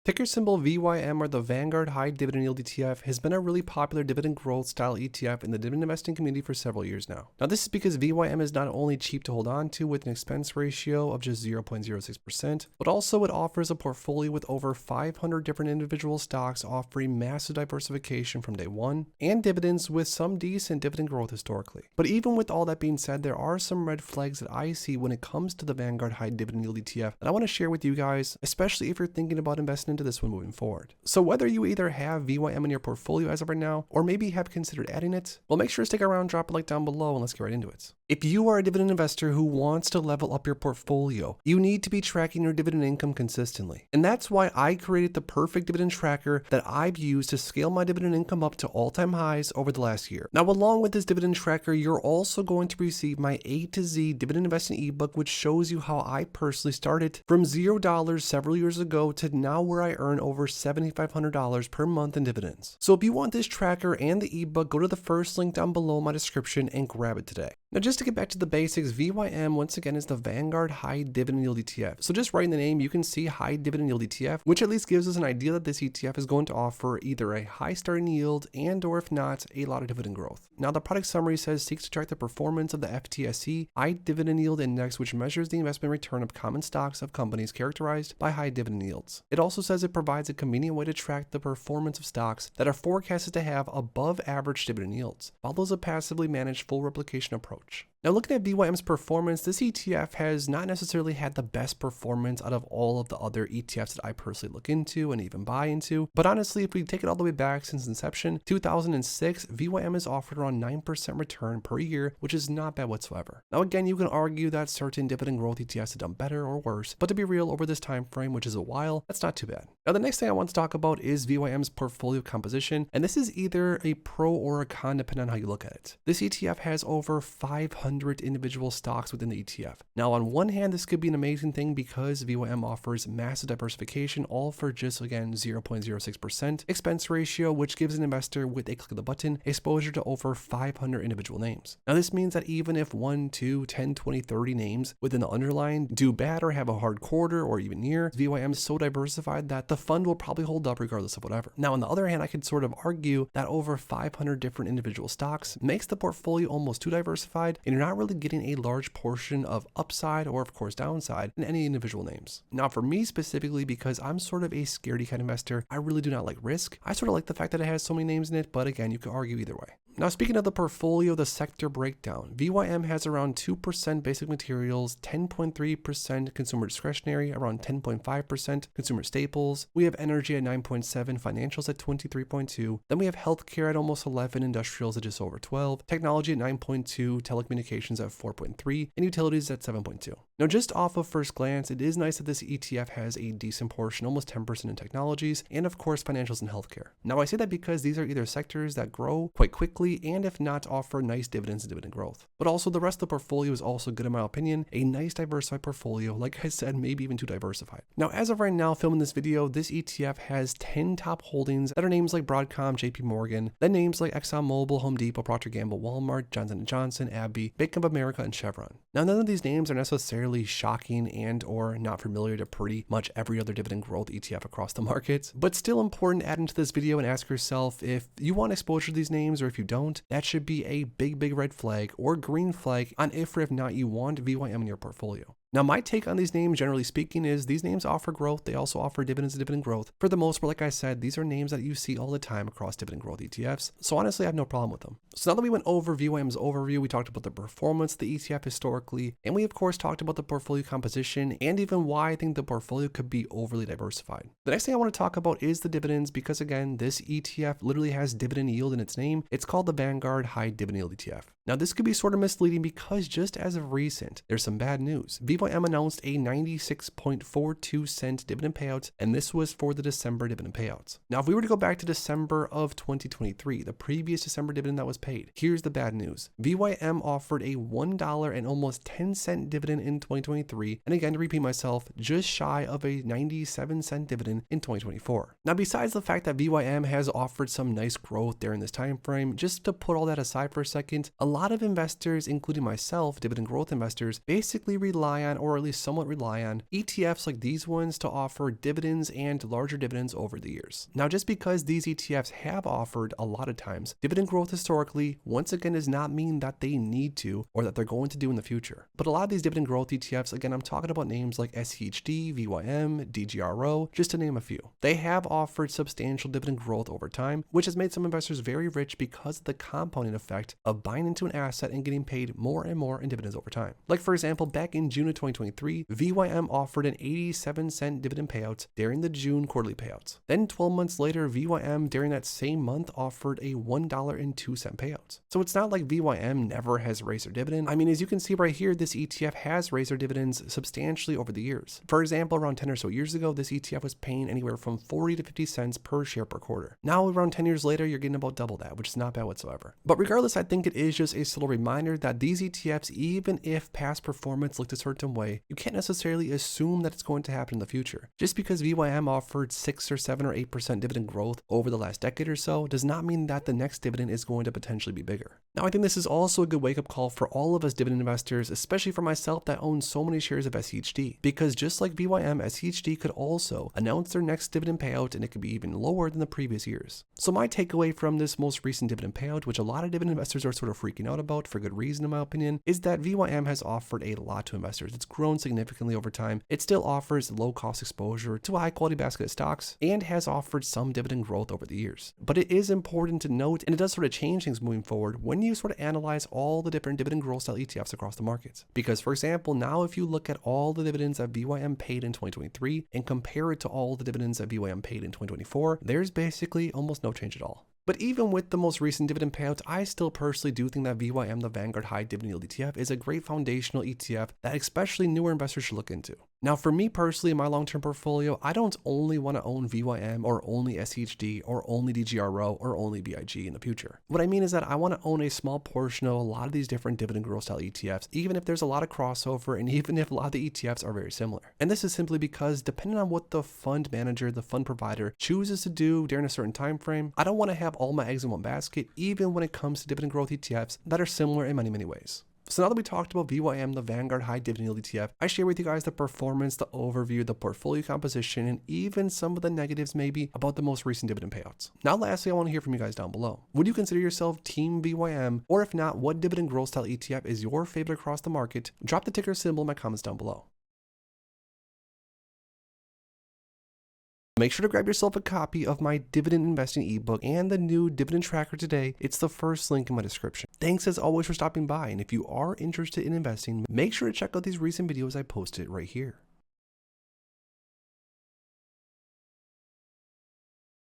Ticker symbol VYM, or the Vanguard High Dividend Yield ETF, has been a really popular dividend growth style ETF in the dividend investing community for several years now. Now, this is because VYM is not only cheap to hold on to with an expense ratio of just 0.06%, but also it offers a portfolio with over 500 different individual stocks, offering massive diversification from day one, and dividends with some decent dividend growth historically. But even with all that being said, there are some red flags that I see when it comes to the Vanguard High Dividend Yield ETF that I want to share with you guys, especially if you're thinking about investing into this one moving forward. So whether you either have VYM in your portfolio as of right now, or maybe have considered adding it, well, make sure to stick around, drop a like down below, and let's get right into it. If you are a dividend investor who wants to level up your portfolio, you need to be tracking your dividend income consistently. And that's why I created the perfect dividend tracker that I've used to scale my dividend income up to all-time highs over the last year. Now, along with this dividend tracker, you're also going to receive my A to Z dividend investing ebook, which shows you how I personally started from $0 several years ago to now where I earn over $7,500 per month in dividends. So if you want this tracker and the ebook, go to the first link down below in my description and grab it today. Now, just to get back to the basics, VYM once again is the Vanguard High Dividend Yield ETF. So just writing the name, you can see High Dividend Yield ETF, which at least gives us an idea that this ETF is going to offer either a high starting yield and, or if not, a lot of dividend growth. Now, the product summary says seeks to track the performance of the FTSE High Dividend Yield Index, which measures the investment return of common stocks of companies characterized by high dividend yields. It also says it provides a convenient way to track the performance of stocks that are forecasted to have above average dividend yields, follows a passively managed full replication approach. Now, looking at VYM's performance, this ETF has not necessarily had the best performance out of all of the other ETFs that I personally look into and even buy into. But honestly, if we take it all the way back since inception, 2006, VYM has offered around 9% return per year, which is not bad whatsoever. Now, again, you can argue that certain dividend growth ETFs have done better or worse, but to be real, over this time frame, which is a while, that's not too bad. Now, the next thing I want to talk about is VYM's portfolio composition, and this is either a pro or a con depending on how you look at it. This ETF has over 500 individual stocks within the ETF. Now, on one hand, this could be an amazing thing because VYM offers massive diversification, all for just, again, 0.06% expense ratio, which gives an investor with a click of the button exposure to over 500 individual names. Now, this means that even if 1, 2, 10, 20, 30 names within the underlying do bad or have a hard quarter or even year, VYM is so diversified that the fund will probably hold up regardless of whatever. Now, on the other hand, I could sort of argue that over 500 different individual stocks makes the portfolio almost too diversified, and you're not really getting a large portion of upside or, of course, downside in any individual names. Now, for me specifically, because I'm sort of a scaredy kind of investor, I really do not like risk. I sort of like the fact that it has so many names in it, but again, you could argue either way. Now, speaking of the portfolio, the sector breakdown, VYM has around 2% basic materials, 10.3% consumer discretionary, around 10.5% consumer staples. We have energy at 9.7%, financials at 23.2%. Then we have healthcare at almost 11%, industrials at just over 12%, technology at 9.2%, telecommunications at 4.3%, and utilities at 7.2%. Now, just off of first glance, it is nice that this ETF has a decent portion, almost 10% in technologies, and of course, financials and healthcare. Now, I say that because these are either sectors that grow quite quickly and if not, offer nice dividends and dividend growth. But also the rest of the portfolio is also good in my opinion, a nice diversified portfolio, like I said, maybe even too diversified. Now, as of right now, filming this video, this ETF has 10 top holdings that are names like Broadcom, JP Morgan, then names like ExxonMobil, Home Depot, Procter & Gamble, Walmart, Johnson & Johnson, AbbVie, Bank of America, and Chevron. Now, none of these names are necessarily shocking and or not familiar to pretty much every other dividend growth ETF across the markets, but still important to add into this video and ask yourself if you want exposure to these names, or if you don't, that should be a big red flag or green flag on if or if not you want VYM in your portfolio. Now, my take on these names, generally speaking, is these names offer growth. They also offer dividends and dividend growth. For the most part, like I said, these are names that you see all the time across dividend growth ETFs. So honestly, I have no problem with them. So now that we went over VYM's overview, we talked about the performance of the ETF historically, and we of course talked about the portfolio composition and even why I think the portfolio could be overly diversified. The next thing I want to talk about is the dividends, because again, this ETF literally has dividend yield in its name. It's called the Vanguard High Dividend Yield ETF. Now, this could be sort of misleading because just as of recent, there's some bad news. VYM announced a 96.42 cent dividend payout, and this was for the December dividend payouts. Now, if we were to go back to December of 2023, the previous December dividend that was paid, here's the bad news. VYM offered a $1 and almost 10 cent dividend in 2023, and again, to repeat myself, just shy of a 97 cent dividend in 2024. Now, besides the fact that VYM has offered some nice growth during this time frame, just to put all that aside for a second, a lot of investors, including myself, dividend growth investors, basically rely on, or at least somewhat rely on, ETFs like these ones to offer dividends and larger dividends over the years. Now, just because these ETFs have offered a lot of times dividend growth historically, once again does not mean that they need to or that they're going to do in the future. But a lot of these dividend growth ETFs, again, I'm talking about names like SCHD, VYM, DGRO, just to name a few. They have offered substantial dividend growth over time, which has made some investors very rich because of the compounding effect of buying into an asset and getting paid more and more in dividends over time. Like for example, back in June of 2023, VYM offered an 87-cent dividend payout during the June quarterly payouts. Then 12 months later, VYM during that same month offered a $1.02 payout. So it's not like VYM never has raised their dividend. I mean, as you can see right here, this ETF has raised their dividends substantially over the years. For example, around 10 or so years ago, this ETF was paying anywhere from 40 to 50 cents per share per quarter. Now, around 10 years later, you're getting about double that, which is not bad whatsoever. But regardless, I think it is just a subtle reminder that these ETFs, even if past performance looked a certain way, you can't necessarily assume that it's going to happen in the future. Just because VYM offered 6 or 7 or 8% dividend growth over the last decade or so does not mean that the next dividend is going to potentially be bigger. Now, I think this is also a good wake-up call for all of us dividend investors, especially for myself that owns so many shares of SCHD, because just like VYM, SCHD could also announce their next dividend payout and it could be even lower than the previous years. So my takeaway from this most recent dividend payout, which a lot of dividend investors are sort of freaking out about for good reason in my opinion, is that VYM has offered a lot to investors. It's grown significantly over time. It still offers low cost exposure to a high quality basket of stocks and has offered some dividend growth over the years. But it is important to note, and it does sort of change things moving forward when you sort of analyze all the different dividend growth style ETFs across the markets. Because for example, now if you look at all the dividends that VYM paid in 2023 and compare it to all the dividends that VYM paid in 2024, there's basically almost no change at all. But even with the most recent dividend payouts, I still personally do think that VYM, the Vanguard High Dividend Yield ETF, is a great foundational ETF that especially newer investors should look into. Now, for me personally, in my long-term portfolio, I don't only want to own VYM or only SCHD or only DGRO or only VIG in the future. What I mean is that I want to own a small portion of a lot of these different dividend growth style ETFs, even if there's a lot of crossover and even if a lot of the ETFs are very similar. And this is simply because depending on what the fund manager, the fund provider chooses to do during a certain time frame, I don't want to have all my eggs in one basket, even when it comes to dividend growth ETFs that are similar in many ways. So now that we talked about VYM, the Vanguard High Dividend Yield ETF, I share with you guys the performance, the overview, the portfolio composition, and even some of the negatives maybe about the most recent dividend payouts. Now lastly, I want to hear from you guys down below. Would you consider yourself Team VYM? Or if not, what dividend growth style ETF is your favorite across the market? Drop the ticker symbol in my comments down below. Make sure to grab yourself a copy of my dividend investing ebook and the new dividend tracker today. It's the first link in my description. Thanks as always for stopping by, and if you are interested in investing, make sure to check out these recent videos I posted right here.